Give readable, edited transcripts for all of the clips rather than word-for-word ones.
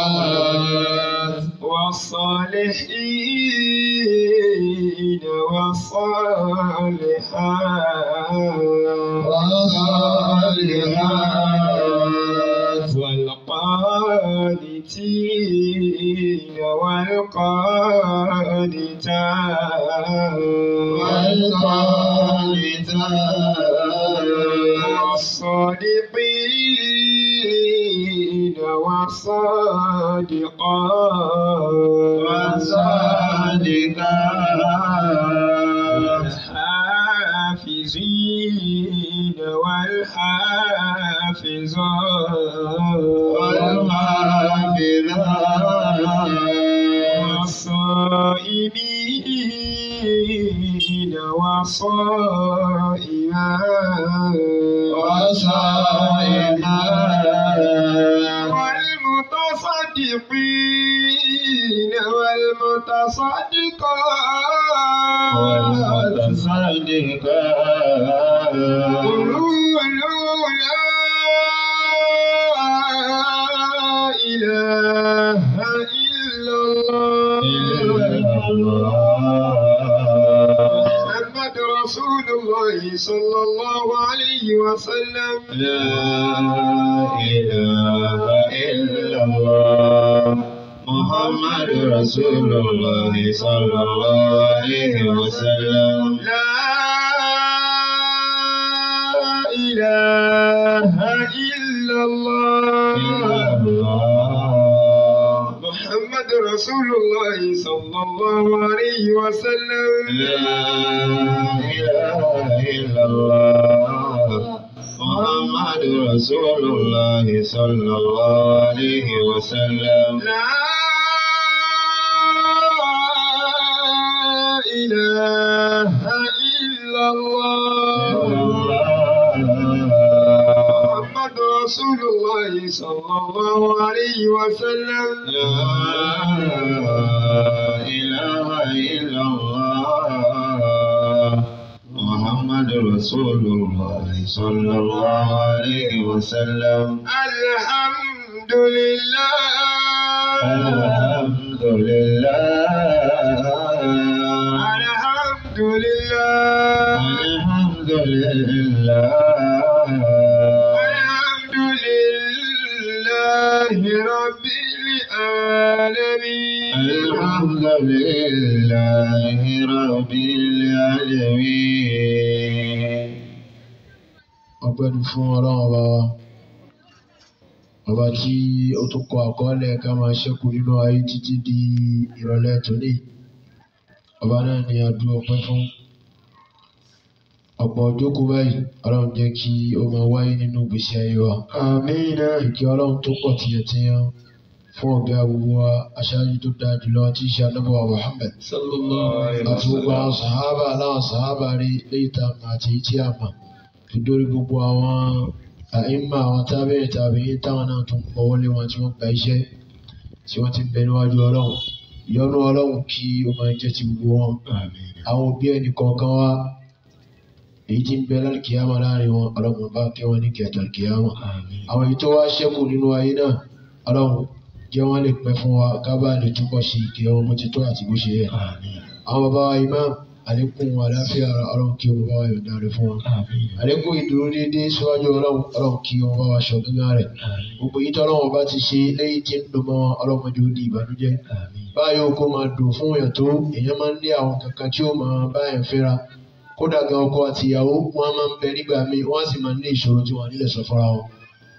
والمؤمنات والصالحين والصالحات والقانتين والقانتات والصادقين والصادقات والحافظين والحافظات والصائمين والصائمات والمتصدقين والمتصدقات قولوا لا إله إلا الله محمد رسول الله صلى الله عليه وسلم لا إله إلا الله محمد رسول الله صلى الله عليه وسلم لا إله إلا الله محمد رسول الله صلى الله عليه وسلم لا إله إلا الله محمد رسول الله صلى الله عليه وسلم لا إله إلا الله محمد رسول الله صلى الله عليه وسلم لا إله إلا الله محمد رسول الله صلى الله عليه وسلم الحمد لله الحمد لله الحمد لله الحمد لله الحمد لله رب العالمين الحمد لله رب العالمين. ọpẹ́ ni fún Ọlọ́run ọba wa, ọba tí ó tún kọ àkọọ́lẹ̀ ká máa ṣẹ́kù nínú ayé títí di ìrọ̀lẹ́ tòní. Ọba náà ni a dú ọpẹ́ fún. Ọ̀pọ̀ òjókòó báyìí Ọlọ́run jẹ́ kí ó máa wáyé nínú ìgbésí ayé wa. àmín. Ìkẹ́ Ọlọ́run tó pọ̀ tìyẹ̀tìyẹ̀ fún ọ̀gá gbogbo wa, aṣáájú tó dáa jùlọ tí í ṣe Ànábì wa Muhammad àti gbogbo àwọn sàhábà aláwọ̀ sàhábà rí léyìí tá a mọ̀ àti èyí tí a mọ̀ tó dórí gbogbo àwọn àìmọ̀ àwọn tábìlì tàbí táwọn náà tún pọ̀wọ́ lé wọn tí wọ́n gba iṣẹ́ tí wọ́n ti ń bẹ níwájú Ọlọ́run. Ìyọ́nú Ọlọ́run kí ó máa jẹ́ ti gbogbo wọn. Àwọn òbí ẹnì kọ̀ọ̀kan wa èyí tí ń bẹ lálùkìyámà láàrin wọn Ọlọ́run bá kẹ́ wọn ní kẹtọ̀ àlùkìyámà. Àwọn èyí tó wá ṣẹ́kù nínú ayé náà Ọlọ́run jẹ́ wọ́n lè pẹ́ fún wa ká bá lè túbọ̀ sí ìkẹ́ wọn bó ti tó àti bó ṣe yẹ. Àwọn bàbá wa imam àlékún àlàáfíà Ọlọ́run kí wọn bá wa yọ̀ǹda rẹ̀ fún wọn. Àlékún ìdúró déédéé síwájú Ọlọ́run kí wọn bá wa ṣọ́ gíga rẹ̀. Gbogbo yìí tí Ọlọ́run bá ti ṣe lẹ́yìn tí ń dùn mọ́ Ọlọ́run jẹ́ ó di ìbànújẹ́. Báyọ̀ kó máa dùn fún èèyàn tó èèyàn máa ń ní àwọn kankan tí ó máa bá èèyàn fẹ́ra. Kódà gan ọkọ àti ìyàwó wọn máa ń bẹ nígbà míì wọ́n sì máa ń ní ìṣòro tí wọ́n nílẹ̀ sọ fúnra wọn.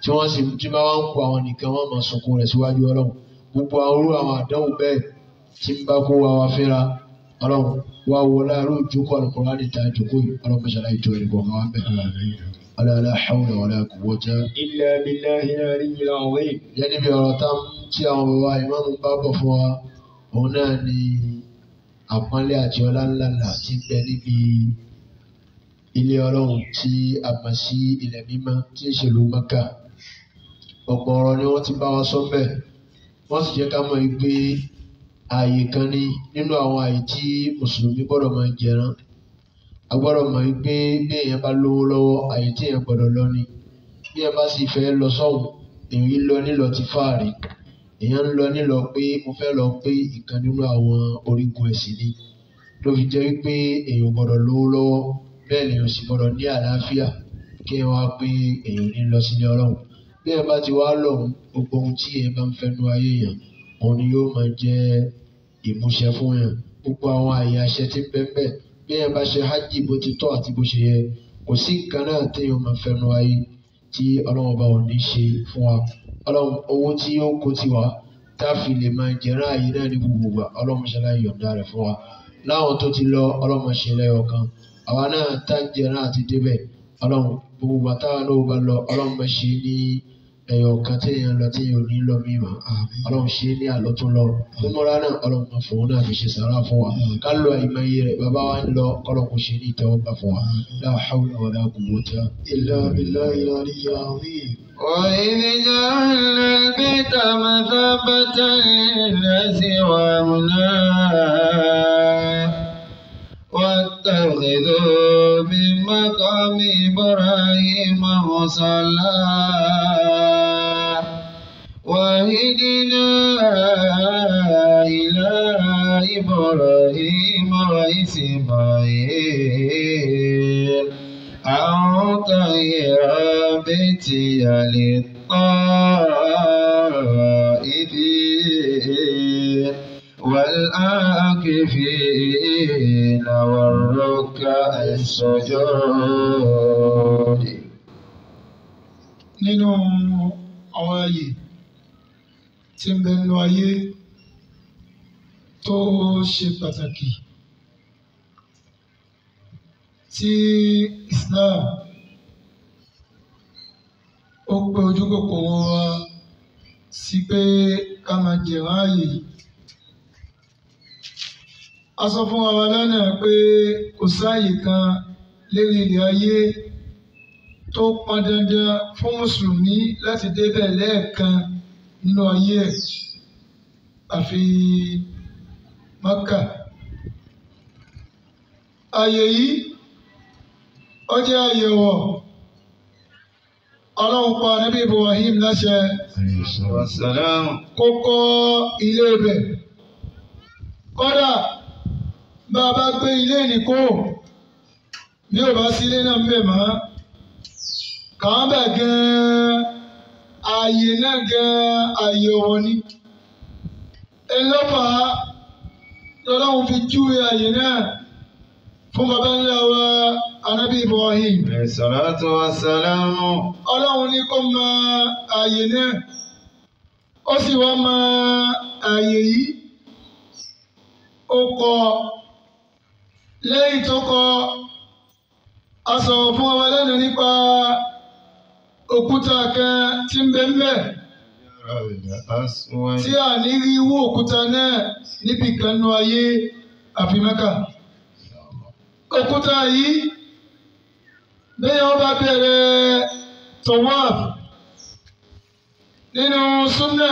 Tí wọ́n sì tí bá wọn ń kó àwọn nìkan wọ́n máa sunkún rẹ̀ síwájú Ọlọ́run. Gbogbo àwọn àdánwò bẹ́ẹ̀ tí ń bá kó wa fẹ́ra Ọlọ́run wá wọ láàárọ̀ ìjókòó Al-Qur'ani níta ìjókòó yìí Ọlọ́run mẹ́sàlá ìjọ ẹ̀rìnkọ̀ kan wá bẹ̀. La hawla wala quwwata illa billahi al-aliyyil azim. Yẹ́nì bí ọ̀rọ̀ tá tí àwọn bàbá ìmáàmù bá bọ̀ fún wa òun náà ni àpọ́nlé àti ọlá ńláńlá tí ń bẹ níbi ilé Ọlọ́run tí a mọ̀ sí ilẹ̀ mímọ́ tí ń ṣèlú Mẹ́kà. Ọ̀pọ̀ ọ̀rọ̀ ni wọ́n ti bá wa sọ bẹ́ẹ̀. Wọ́n sì jẹ́ ká mọ̀ pé ààyè kan ní nínú àwọn ààyè tí mùsùlùmí gbọ́dọ̀ máa jẹran. a gbọ́dọ̀ mọ̀ pé bí èèyàn bá lówó lọ́wọ́ àyè tí èèyàn gbọ́dọ̀ lọ ni bí ẹ bá sì fẹ́ lọ sọ́hùn èèyàn yìí lọ nílọ ti fáàrí èèyàn ń lọ nílọ pé mo fẹ́ lọ pé ìkan nínú àwọn orígun ẹ̀sìn ni ló fi jẹ́ pé èèyàn gbọ́dọ̀ lówó lọ́wọ́ bẹ́ẹ̀ ni èèyàn sì gbọ́dọ̀ ní àlàáfíà kí ẹ wá pé èèyàn ní lọ sílé Ọlọ́run bí ẹ bá ti wá lọ́hùn gbogbo ohun tí ẹ bá ń fẹ́nu ayé yàn òun ni yóò máa jẹ́ ìmúṣẹ fún yàn gbogbo àwọn àyè àṣẹ tí ń bẹ́ẹ̀ bẹ́ẹ̀ bí ẹ bá ṣe hajj bó ti tọ́ àti bó ṣe yẹ kò sí nǹkan náà téèyàn máa fẹ́nu ayé tí Ọlọ́run ọba ò ní ṣe fún wa Ọlọ́run owó tí yóò kó tiwa tá a fi lè máa jẹ̀rán àyè náà ní gbogbo ìgbà Ọlọ́run ṣe láì yọ̀ǹda rẹ̀ fún wa láwọn tó ti lọ Ọlọ́run ṣe lẹ́yọ̀ kan àwa náà tá ń jẹ̀rán àti débẹ̀ Ọlọ́run gbogbo ìgbà táwa náà bá lọ Ọlọ́run ṣe ní ẹ̀yọ̀ kan téèyàn lọ téèyàn ò ní lọ mímọ́ Ọlọ́run ṣe ní àlọ́ tó lọ fúnmọ́ra náà Ọlọ́run máa fòun náà fi ṣe sàrà fún wa ká lọ àìmọye rẹ̀ bàbá wa ń lọ Ọlọ́run kò ṣe ní ìtẹ́wọ́gbà fún wa la hawla wala quwwata illa billahi al-aliyyil azim. وإذ جعلنا البيت مثابة للناس وأمنا واتخذوا من مقام إبراهيم مصلى وعهدنا إلى إبراهيم وإسماعيل أن طهر بيتي للطائفين والآكفين والركع السجود. nínú àwọn ààyè tí ń bẹ nínú ayé tó ṣe pàtàkì tí Islam ó pe ojú kòkòrò wa sí pé ká máa jẹ̀rán ààyè yìí. A sọ fún wa lánàá pé kò sáàyè kan lérí ilẹ̀ ayé tó pọn dandan fún mùsùlùmí láti débẹ̀ lẹ́ẹ̀kan nínú ayé ẹ̀ àfi Mákà. Ààyè yìí ó jẹ́ àyẹ̀wò Ọlọ́run pa Ànábì Ibrahim láṣẹ kó kọ́ ilé ibẹ̀. Kódà bá a bá gbé ilé nìkó bí ò bá sí ilé náà ń bẹ̀ mọ́ kàn án bẹ̀ gan-an ààyè náà gan-an ààyè ọ̀wọ̀ ni. Ẹlọ́pàá lọ́lọ́run fi júwe ààyè náà fún baba ńlá wa Ànábì Ibrahim. Salatu wa salamu. Ọlọ́run ní kó mọ ààyè náà ó sì wá mọ ààyè yìí ó kọ́ lẹ́yìn tó kọ́ a sọ̀rọ̀ fún wa lẹ́nu nípa òkúta kan tí ń bẹ ńbẹ̀ tí a ní rí wó òkúta náà níbi kan nínú ayé àfi Mákà. Òkúta yìí bẹ́ẹ̀ wọ́n bá bẹ̀rẹ̀ tawaf nínú súnà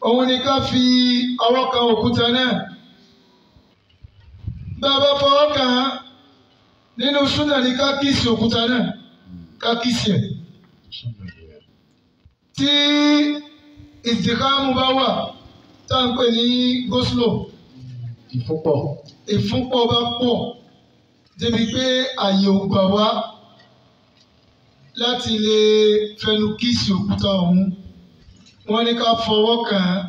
òun ni ká fi ọwọ́ kan òkúta náà. Bá a bá fọwọ́ kàn án nínú súnà ni ká kíìsì òkúta náà ká kíìsì ẹ̀. Tí ìdìkámù bá wà tá à ń pè ní goslo ìfúnpọ̀ bá pọ̀ débi pé àyè ò gbà wá láti lè fẹnu kíìsì òkúta ọ̀hún wọ́n ní ká fọwọ́ kàn án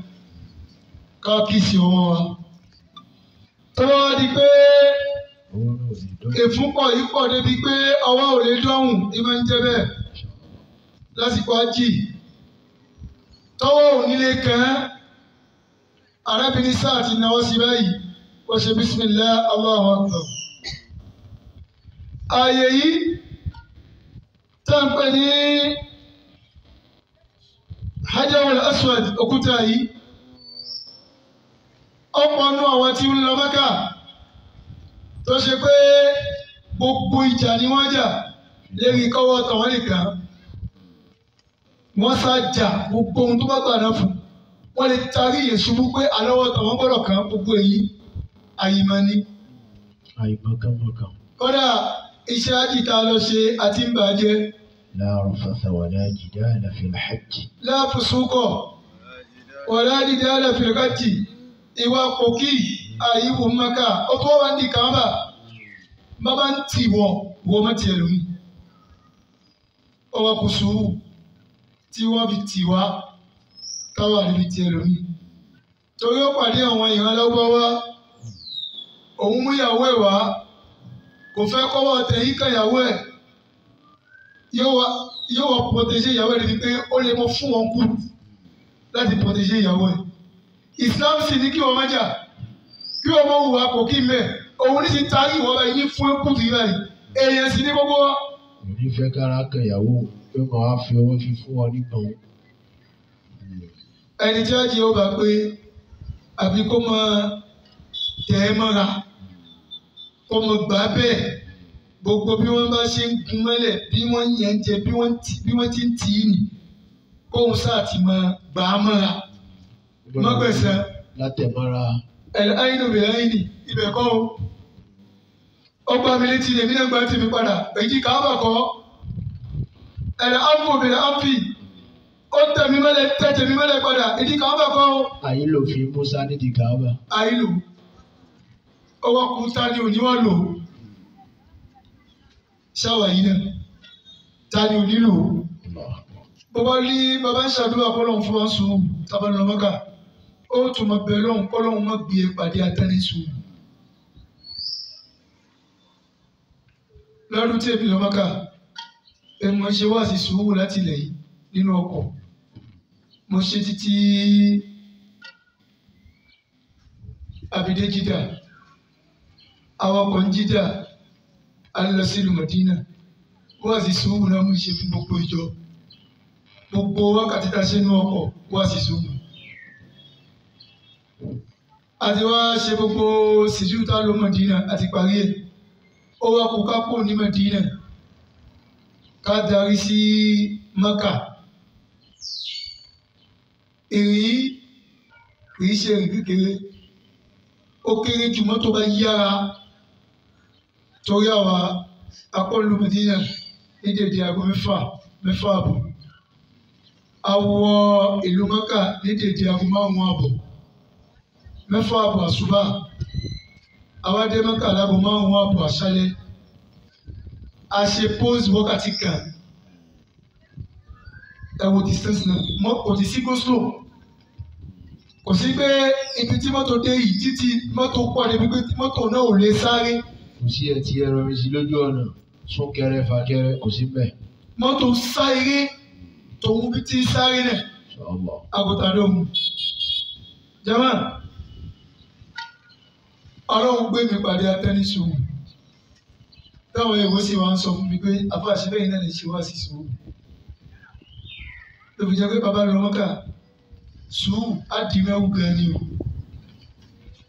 ká kíìsì ọwọ́ wa. Tó bá wá di pé ìfúnpọ̀ yìí pọ̀ débi pé ọwọ́ ò lè dọ́hùn ní máa ń jẹ́ bẹ́ẹ̀ lásìkò ájì tọ́wọ́ ò nílé kàn án arábìnrin sáà ti náwó sí báyìí wọ́n ṣe bismillah Allahu akbar. Ààyè yìí tá ń pè ní Hajarul Aswad òkúta yìí ọ̀pọ̀ nú àwọn tí ń lọ Mẹ́kà tó ṣe pé gbogbo ìjà ni wọ́n jà lérí kọ́wọ́ tàwọn nìkan wọ́n sá jà gbogbo ohun tó bá gbà náà fún wọ́n lè tarí ìyẹ̀sùnmú pé àlọ́wọ́ tàwọn gbọ́dọ̀ kan gbogbo èyí àyìnbá ni. àyìnbá kan mọ̀ kan. kódà iṣẹ́ àjìká lọ ṣe àti ń bàjẹ́. لا رفث ولا جدال في الحج. لا فسوق ولا جدال في الحج. ìwà pòkì àìwò Mẹ́kà ó tó wá ní Káàbà bàbá ń tì wọ́n má tiẹ̀ lómi. ọwọ́ kò sùúrù tí wọ́n fi tì wá káwà níbi tiẹ̀ lómi. torí ó pàdé àwọn ìrànlọ́wọ́ wá òun mú ìyàwó ẹ̀ wá kò fẹ́ kọ́wọ́ tẹ̀ yíká ìyàwó ẹ̀ yóò wá protéger ìyàwó ẹ̀ níbi pé ó lè mọ fún wọn kú láti protéger ìyàwó ẹ̀. Islam sì ní kí wọ́n má jà kí wọ́n mọ hùwà kò kí mẹ́ òun ní ti taari ìwọ́n báyìí ní fún ẹkú fi báyìí èèyàn sì ní gbogbo wa. òní fẹ́ kára kan ìyàwó pé màá fi owó fi fún ọ nígbọ̀n. ẹni tí wọ́n jẹ́ ó bá pé àbí kó máa tẹ̀ ẹ́ mọ́ra kó máa gbà bẹ́ẹ̀ gbogbo bí wọ́n bá ṣe ń gun mọ́lẹ̀ bí wọ́n yẹn jẹ bí wọ́n ti ń tì í nì kóun sáà ti máa gbà á mọ́ra mọ́gbẹ̀sẹ̀ látẹ̀mọ́ra. àyínú bẹ̀rẹ̀ àyínì ibẹ̀ kọ́ o ọgbà mi létí èmi náà gbà tèmi padà èyí Káàbà kọ́ àmú bẹ̀rẹ̀ àmfì ó tẹ̀mí mọ́lẹ̀ padà èyí Káàbà kọ́ o. àyínlò fi Musa nídìí Káàbà. àyínlò ọwọ́ kú ta ni òní wọ́n lò ṣáwà yìí náà ta ni òní lò bàbá ní bàbá ń ṣàdúrà kọ́lọ́hún fún wa sùn tábàlì lọ́mọ́kà ó tún máa bẹ̀rẹ̀ lọ́hún kọ́lọ́hún má gbé pàdé àtẹ́ni sùn. lọ́dún tí èmi lọ́mọ́kà mo ṣe wá sí sùúrù láti ilẹ̀ yìí nínú ọkọ̀ mo ṣe títí àbídé Jídà awakọ̀ ń Jídà a lọ sí ìlú Mọ̀dínà wá sí sùúrù náà mo ṣe fún gbogbo ìjọ gbogbo wákàtí tá a ṣe nú ọkọ̀ wá sí sùúrù. àti wá ṣe gbogbo síjú tá a lọ Mọ̀dínà àti parí ẹ̀ ó wá kó ká pò ní Mọ̀dínà ká darí sí Mẹ́kà. èyí kìí ṣe èrè kékeré ó kéré jù mọ́tò bá yára torí àwa akọ́lù Mọ̀dínà ní dèdè aago mẹ́fà àbọ̀. Àwọ̀ ìlú Mẹ́kà ní dèdè aago 5 àbọ̀ 6 àbọ̀ àṣùbà àwa dé Mẹ́kà láago 5 àbọ̀ àṣálẹ́ a ṣe pause wákàtí kan ẹ wo distance náà kò ti sí go slow kò sí pé ibi tí mọ́tò dé yìí títí mọ́tò pọ̀ débi pé mọ́tò náà ò lè sáré. kò sí ẹtì ẹ̀rọ mi sí lójú ọ̀nà súnkẹrẹ fàkẹrẹ kò sí bẹ́ẹ̀. mọ́tò sáré tòun bí tí sáré náà àgùntàn lóhùn. jama ọlọ́run gbé mi pàdé atẹ́nisùn táwọn èèwọ̀ sì wá ń sọ fún mi pé àfàṣẹ bẹ́ẹ̀ náà lè ṣe wá sí sùúrù. lóbi jẹ́ pé bàbá lọ Mọ́kà sùúrù á di mẹ́wù gan ni o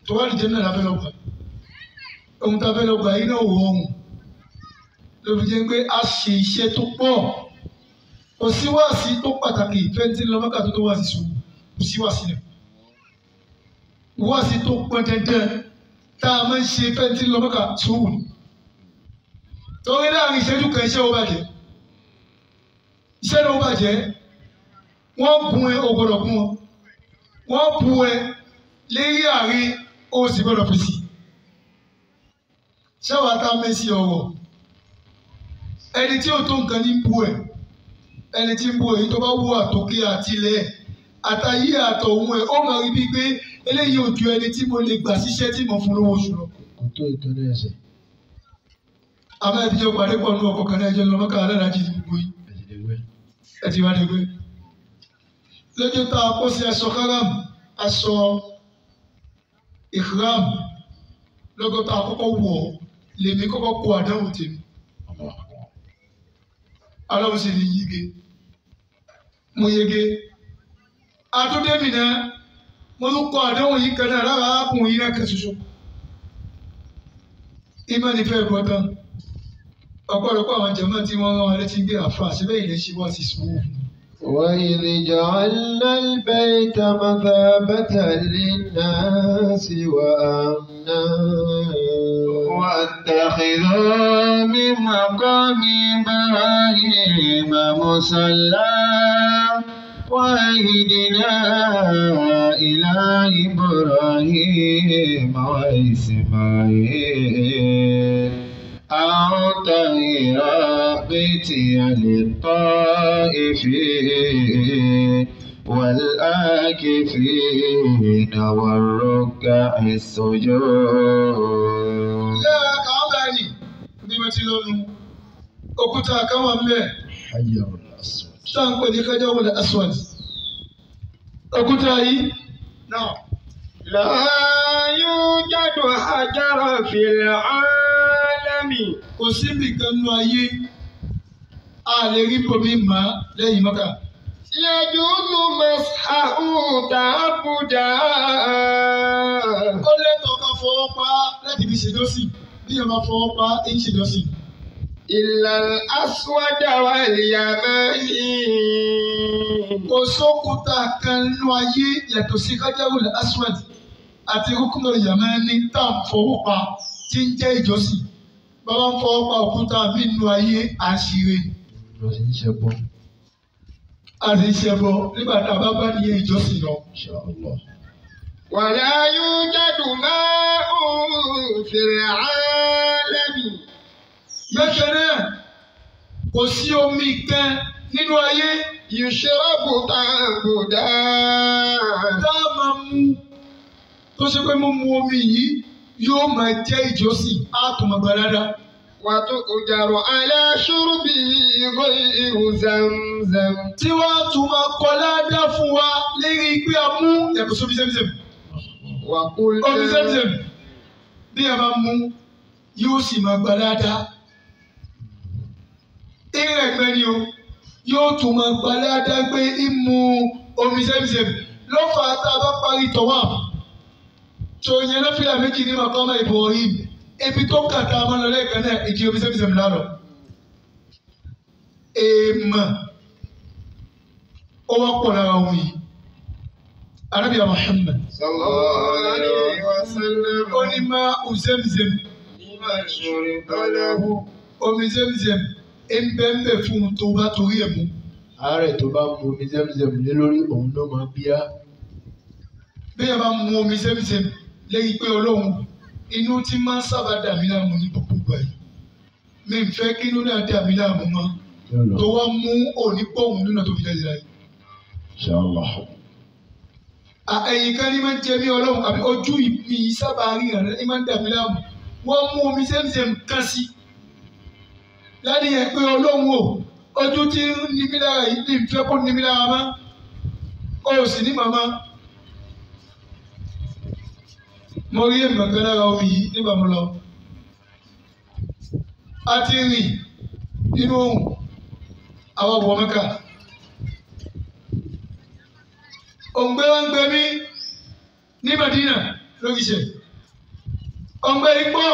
tó wá lè jẹ́ náà lábẹ́ lọ́gbà ohun tá a fẹ́ lọ́gbà yìí náà wò ọ̀hún lóbi jẹ́ pé a ṣe iṣẹ́ tó pọ̀ kò sí wáàsí tó pàtàkì fẹ́ntì lọ Mọ́kà tó wáàsí sùúrù kò sí wáàsí náà wáàsí tó pọn dandan tá a máa ń ṣe fẹ́ntì lọ Mọ́kà sùúrù torí láàrin ìṣẹ́jú kan iṣẹ́ ó bàjẹ́ iṣẹ́ ló bàjẹ́ wọ́n gun ẹ o gbọ́dọ̀ gun wọn wọ́n bu ẹ lérí àárín o sì gbọ́dọ̀ fèsì ṣáwá tá a mẹ́sì ọ̀rọ̀ ẹni tí ó tó nǹkan ní bu ẹ ẹni tí ń bu èyí tó bá wú àtòkè àtìlẹ̀ àtàyé àtọ̀hún ẹ ó máa rí bíi pé eléyìí ò ju ẹni tí mo lè gbà síṣẹ́ tí mo fún lówó oṣù lọ. kò tó ìtọ́jú ẹsẹ̀. àmọ́ ẹ ti jẹ́ pàdé pọ̀ nínú ọkọ̀ kan náà ẹjọ́ lọ́mọ́ká aláàjì gbogbo yìí ẹ ti wá dé gbé. lójú tá a kó sí aṣọ karam aṣọ ìhram lọ́gọ́ tá a kọ́kọ́ wọ̀ lèmi kọ́kọ́ kó àdánwò tèmi. aláwọ̀ sì ní yíge mo yege àtúndé mi náà mo tún kọ àdánwò yìí kan náà lára ápùn yìí náà kan ṣoṣo. ìmọ̀ nífẹ̀ẹ́ bọ́ tán ọ̀pọ̀lọpọ̀ àwọn jẹ̀mọ́ tí wọ́n rán wa létí gbé àfa síbẹ̀ ilẹ̀ ṣe wá sí sùúrù. وإذ جعلنا البيت مثابة للناس وأمنا واتخذوا من مقام إبراهيم مصلى وعهدنا إلى إبراهيم وإسماعيل أن طهر بيتي للطائفين والآكفين والركع السجود. Ilé Kaaba ni bí mo ti lọ nu òkúta kan wà ńbẹ̀ Hajarul Aswad. tá à ń pè ní Hajarul Aswad. Òkúta yìí náà لا يوجد حجر في العالم kò síbi kan nínú ayé a lè rí bomi mọ́ lẹ́yìn Mọ́kà. يجوز مسحه تعبدا. Ó lẹ́tọ̀ọ́ ká fọwọ́ pa láti fi ṣèjọ́sìn bí ẹ máa fọwọ́ pa ń ṣèjọ́sìn. إلا الأسود واليماني. Kò sókúta kan nínú ayé yàtọ̀ sí Hajarul Aswad àti Ruknul Yamani tá à ń fọwọ́ pa tí ń jẹ́ ìjọ́sìn. Bàbá ń fọwọ́ pa òkúta mi nínú ayé àṣírí. Lọ sí iṣẹ́ bọ́. Àti ìṣẹ̀bọ nígbà tá a bá bá nìyẹn ìjọ́sìn lọ. Inshallah. ولا يوجد ماء في العالم. Bẹ́ẹ̀ náà kò sí omi kan nínú ayé يشرب تعبدا. tá a máa mú tó ṣe pé mo mu omi yìí yóò máa jẹ́ ìjọ́sìn á tún máa gba dáadáa. وتؤجر على شربه غير زمزم. Tí wọ́n á tún máa kọ ládàá fún wa lérí pé a mú yàtọ̀ sómi Zemzem. وقلنا Omi Zemzem bí a bá mú yóò sì máa gba dáadáa. Ìrìn ẹ̀gbẹ́ ni o yóò tún máa gba dáadáa pé ìmú omi Zemzem ló fà á tá a bá parí tawaf. Tó yẹn lọ́fíà méjì ní Maqam Ibrahim. Ebi tó kàtà máa lọ lẹ́ẹ̀kan náà ìdí omi Zemzem lálọ́. Èèmọ̀ ó wá pọ̀ lára ohun yìí. Arábìyà Muhammad صلى الله عليه وسلم ó ní máa Zemzem لما شرب له. omi Zemzem ń bẹ́ẹ̀ fún un tó bá torí ẹ̀ mú. Àárẹ̀ tó bá mu omi Zemzem lé lórí òun náà máa bíyá. Bí ẹ bá mu omi Zemzem lẹ́yìn pé Ọlọ́run inú tí máa ń sábà dà mí láàmú ní gbogbo ìgbà yìí. Mi ń fẹ́ kí inú náà dà mí láàmú mọ́. Tó wá mú òní pọ̀hùn nínú tó fi jáde láyé. Inshallah. Ẹ̀yìn kan ní máa ń jẹ mí Ọlọ́run àbí ojú mi sábà rí rẹ̀ ní máa ń dà mí láàmú. Wọ́n mú omi Zemzem kan sí. Láti yẹn pé Ọlọ́run o, ojú tí ń ní mí lára yìí ní ìfẹ́ kó ní mí lára mọ́. O sì ní màmá. Mo rí èèmọ̀ kan lára omi yìí nígbà mo lọ. A ti rìn nínú òun, àwọn ọ̀bọ̀ Mẹ́kà. Òǹgbẹ wa ń gbẹ mí ní Madina lórí iṣẹ́. Òǹgbẹ yìí pọ̀,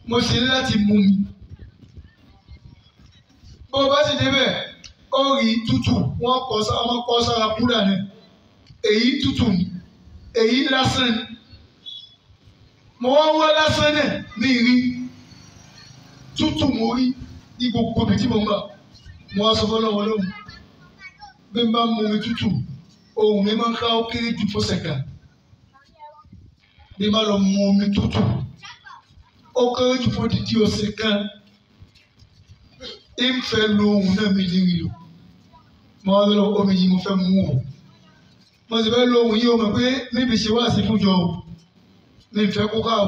mo sì ní láti mú mi. Bó o bá sì débẹ̀, ó rí tútù, wọ́n kọ́ sára kúrà ni. Èyí tútù ni, èyí lásán ni. Mo wá wá lásán náà mi rí. Tútù mo rí ní gbogbo ibi tí mo ń gbà. Mo wá sọ fọ́lọ́wọ́ lóhùn. Bí n bá mú mi tútù, ohun mi máa ń ká ó kéré jù fọ́sẹ̀ kan. Bí n bá lọ mú omi tútù, ó kéré jù fún dídí ọ̀sẹ̀ kan. Ìfẹ́ lo ohun náà mi ní rí lò. Mo wá lọ omi yìí mo fẹ́ mú o. Mo sì fẹ́ lo ohun yìí o mọ̀ pé níbi ṣe wá sí fúnjọ o. Mi ò fẹ́ kó ká o.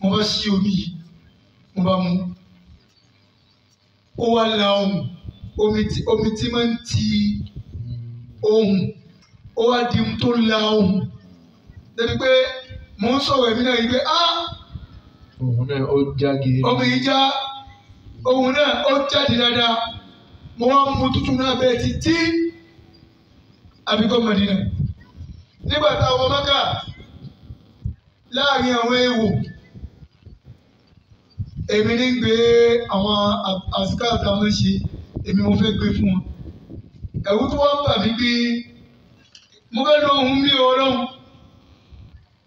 Mo bá ṣí omi yìí, mo bá mú. Ó wá la ohun. Omi tí máa ń ti ohun. Ó wá di ohun tó la ohun. Débi pé mò ń sọ̀rọ̀ ẹ̀mí náà yìí pé Òun náà ó já gidi. omi yìí já. Ohun náà ó jáde dáadáa. Mo wá mú tútù náà bẹ́ẹ̀ títí àbíkọ́ Mádínà. Nígbà táwọn Mẹ́kà láàrin àwọn èèwò èmi ní gbé àwọn àsìkò àtàwọn ṣe èmi mo fẹ́ gbé fún wọn. Ẹ̀rù tó wá ń bà mí pé mo fẹ́ lo ohun mi Ọlọ́run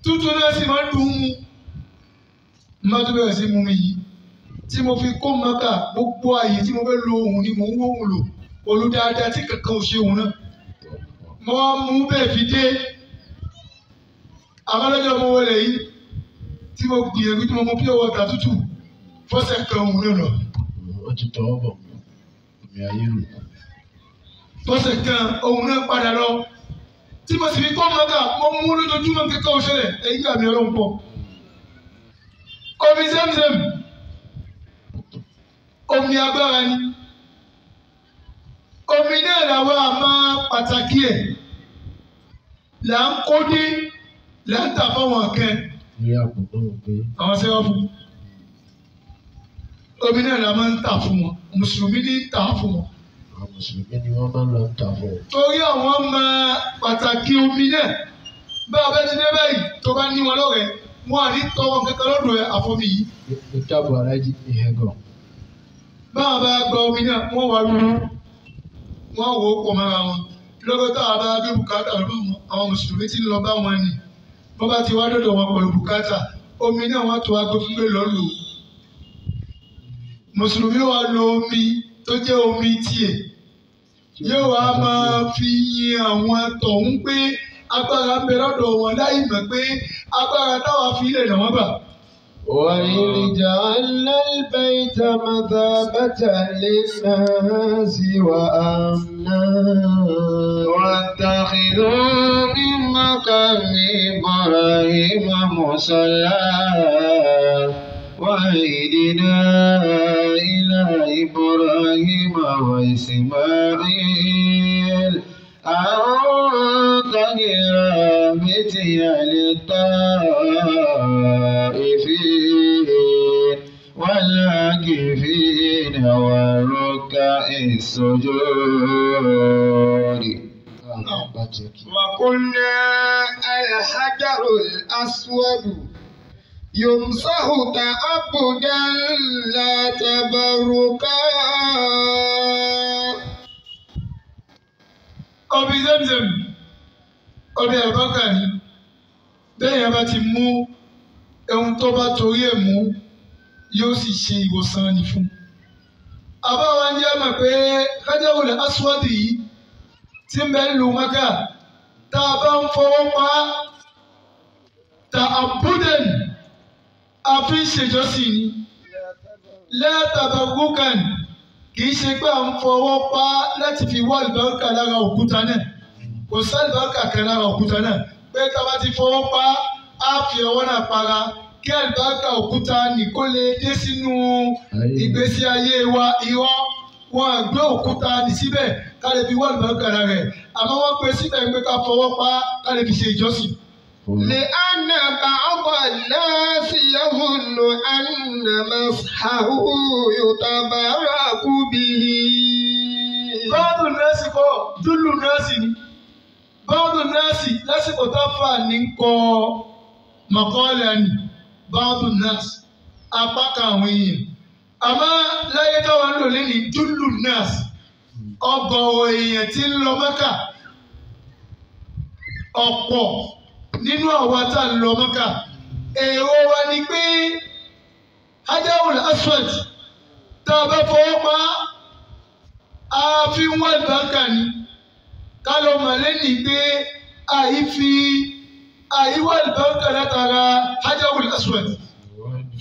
tútù náà sì máa ń dùn ún mu. má tó bẹ̀rẹ̀ sí mú mi yìí tí mo fi kó Mẹ́kà gbogbo ààyè tí mo fẹ́ lo òun ni mò ń wó òun lò olùdáadáa tí kankan ò ṣe òun náà mo wá mú bẹ́ẹ̀ fi dé àbálẹ́jọ́ mo wọlé yìí tí mo gbìyànjú tí mo mú pure water tútù fọ́sẹ̀ kan òun náà lọ. Wọ́n ti tọ́ ọ bọ̀ omi ayé rò. Fọ́sẹ̀ kan òun náà padà lọ tí mo sì fi kọ́ Mẹ́kà mo mú lójoojúmọ́ kíkọ́ òṣèlè èyí gbà mí ọlọ́run pọ̀. Omi Zemzem omi agbára ni omi náà làwọn àmọ́ pàtàkì ẹ̀ là ń kó dé là ń tà fáwọn akẹ́. Ní àkókò pé. Àwọn sẹ́wọ́n fún omi náà la máa ń tà fún wọn mùsùlùmí ní tà fún wọn. Àwọn mùsùlùmí ni wọ́n máa ń lọ tà fún wọn. Torí àwọn ọmọ pàtàkì omi náà bá a bẹ ti dé báyìí tó bá ní wọn lọ́rẹ̀ẹ́ wọn à ní tọwọ́ kankan lọ́dọ̀ ẹ̀ àfọ̀mí yìí. Ìjábọ̀ alájí ìhẹ́ gan. Báwọn bá gba omi náà wọ́n wá lulu wọ́n wò ó pọ̀ mọ́ra wọn lọ́gọ́ tá a bá gbé bùkátà lọ́dọ̀ wọn àwọn mùsùlùmí ti ń lọ bá wọn nì wọ́n bá ti wá dọ̀dọ̀ wọn pẹ̀lú bùkátà omi náà wọ́n tó agbó fún pé lọ́lù mùsùlùmí wa lo omi tó jẹ́ omi tiẹ̀ yóò wá máa fi yin àwọn tọ̀hún pé agbára ń bẹ lọ́dọ̀ wọn láì mọ̀ pé agbára táwa fi lè lọ́wọ́ bà. وإذ جعلنا البيت مثابة للناس وأمنا واتخذوا من مقام إبراهيم مصلى وعهدنا إلى إبراهيم وإسماعيل أن طهر بيتي للطائفين والعاكفين والركع السجود. وقلنا الحجر الأسود يمسح تعبدا لا تبركا. Omi Zemzem omi àbákà ni bẹ́ẹ̀ yẹn bá ti mú ohun tó bá torí ẹ̀ mú yóò sì ṣe ìwòsàn ni fún. Àbáwá ń jẹ́ mọ̀ pé Hajarul Aswad yìí tí ń bẹ ń lu Mẹ́kà tá a bá ń fọwọ́ pa ta àbúdẹ̀n àfi ṣèjọ́sìn ni lẹ́tàbàgùkàn kì í ṣe pé à ń fọwọ́ pa láti fi wá àlùbáríkà lára òkúta náà kò sí àlùbáríkà kan lára òkúta náà pé tá a bá ti fọwọ́ pa á fi ọwọ́ náà para kí àlùbáríkà òkúta nìkó lè dé sínú ìgbésí ayé wa irọ́ wọn gbé òkúta ní síbẹ̀ ká lè fi wá àlùbáríkà lára rẹ̀ àmọ́ wọ́n pe síbẹ̀ pé ká fọwọ́ pa ká lè fi ṣe ìjọsìn. لأن بعض الناس يظن أن مسحه يتبرك به. بعض الناس kọ́ dúlù nọ́ọ̀sì ni báwọn nọ́ọ̀sì lásìkò tó fà ní kọ́ mọ̀kọ́lẹ̀ ni báwọn nọ́ọ̀sì apá kan àwọn èèyàn àmọ́ láyé táwọn ń lò lé ní dúlù nọ́ọ̀sì ọgọ́rọ̀ èèyàn tí ń lọ Mẹ́kà ọ̀pọ̀ nínú àwa tá a lọ Mẹ́kà èrò wa ni pé Hajarul Aswad tá a bá fọwọ́ pa á fi wọ́n ìbáka ni ká lọ mọ̀ lẹ́nìí pé àyíwá ìbáka látara Hajarul Aswad.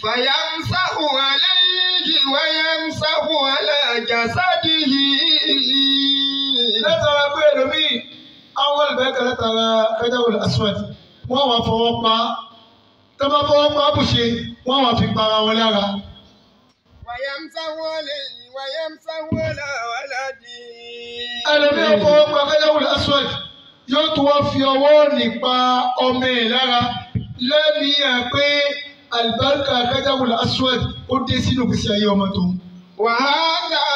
فيمسح عليه ويمسح على جسده. látara pé ẹlòmíì àwọn ìbáka látara Hajarul Aswad wọ́n wá fọwọ́ pa tó bá fọwọ́ pa bùṣe wọ́n wá fi para wọn lára. ويمسح عليه ويمسح على ولده. ẹlòmíì fọwọ́ pa Hajarul Aswad yóò tún wá fi ọwọ́ nípa ọmọ ẹ̀ lára lẹ́mìíyàn pé àlùbáríkà Hajarul Aswad ó dé sínú ìgbésí ayé ọmọ tó. وهذا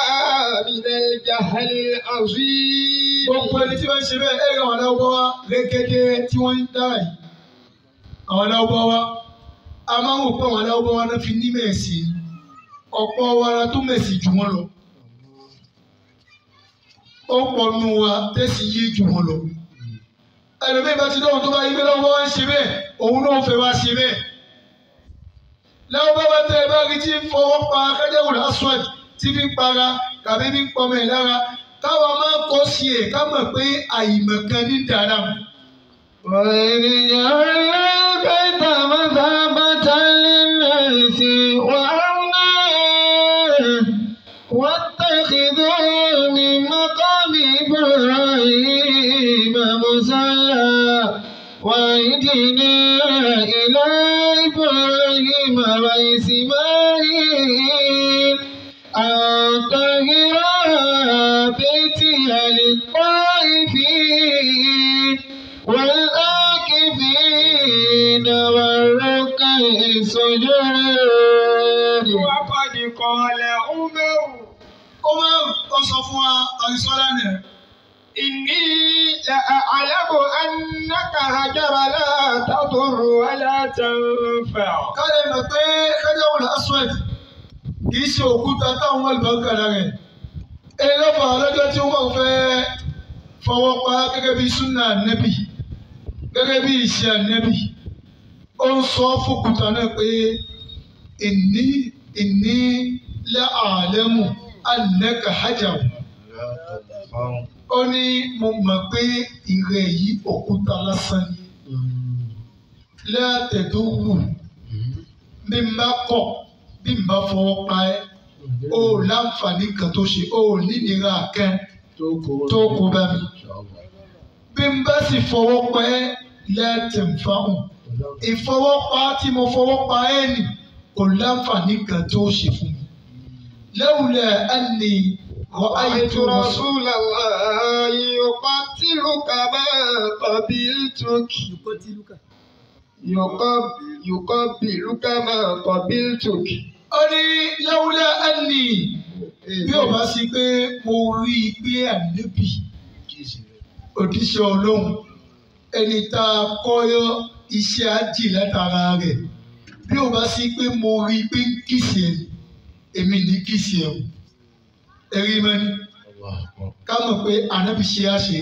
من الجهل العظيم. gbogbo ẹni tí wọ́n ń ṣe bẹ́ẹ̀ ẹ̀rọ àwọn aláwọ̀bọ́wá rẹ́gẹ́dẹ́ tí wọ́n ń dára yìí àwọn aláwọ̀bọ́wá a máa ń wò pé àwọn aláwọ̀bọ́wá náà fi ní mẹ̀sì ọ̀pọ̀ wa la tó mẹ̀sì jù wọ́n lọ ó pọ̀ nù wa tẹ̀sí yé jù wọ́n lọ ẹlòmíì bá ti dọ́wọ́ tó bá yí pé lọ́wọ́ wá ń ṣe bẹ́ẹ̀ òun náà fẹ́ wá ṣe bẹ́ẹ̀ lẹ́wọ́n bá bá tẹ ẹ bá rí tí ń fọwọ́ pa kájẹ́wò lásùwẹ̀d tí fi ń para tàbí fi ń pọmọ ẹ̀ lára káwa máa kọ́ sí ẹ̀ ká mọ̀ pé àyìmọ̀kan ní dára mu. وإذ جعلنا البيت مثابة للناس وأمنا واتخذوا من مقام إبراهيم مصلى وعهدنا إلى إبراهيم وإسماعيل أن طهرا بيتي للطائفين والآكفين والركع السجود. وقد قال عمر أصفوا أرسلنا إني لأعلم أنك هجر لا تضر ولا تنفع. قال ما بين خجر الأسود kìí ṣe òkúta táwọn àlùbáríkà lára ẹ̀. èyí ló fà á lọ́jọ́ tí wọ́n fẹ́ fọwọ́ pa gẹ́gẹ́ bí súnà nẹ́bì gẹ́gẹ́ bí ìṣe ànẹ́bì. ó ń sọ fòkúta náà pé ìní lẹ́ àlẹ́mù ànẹ́kà hajar. ó ní mo mọ̀ pé ìrẹ̀ yìí òkúta lásán ni. lẹ́àtẹ̀dó wù bí n bá kọ̀ bí n bá fọwọ́ pa ẹ́ o láǹfààní kan tó ṣe o nínira kan tó kó bá mi. bí n bá sì fọwọ́ pa ẹ́ lẹ́tẹ̀ǹfààhùn ìfọwọ́pa tí mo fọwọ́ pa ẹ́ nì kò láǹfààní kan tó ṣe fún mi. lawla anni رأيت رسول الله يقتلك ما قبلتك يقبلك ما قبلتك. ó ní lawla anni bí o bá sí pé mo rí i pé ànábì òjíṣẹ́ Ọlọ́run ẹni tá a kọ́yọ́ iṣẹ́ ájì látara rẹ̀ bí o bá sí pé mo rí i pé ń kìsì ẹ̀ èmi ní kìsì ẹ̀ o ẹ̀rí mẹ́ni ká mọ̀ pé ànábì ṣe á ṣe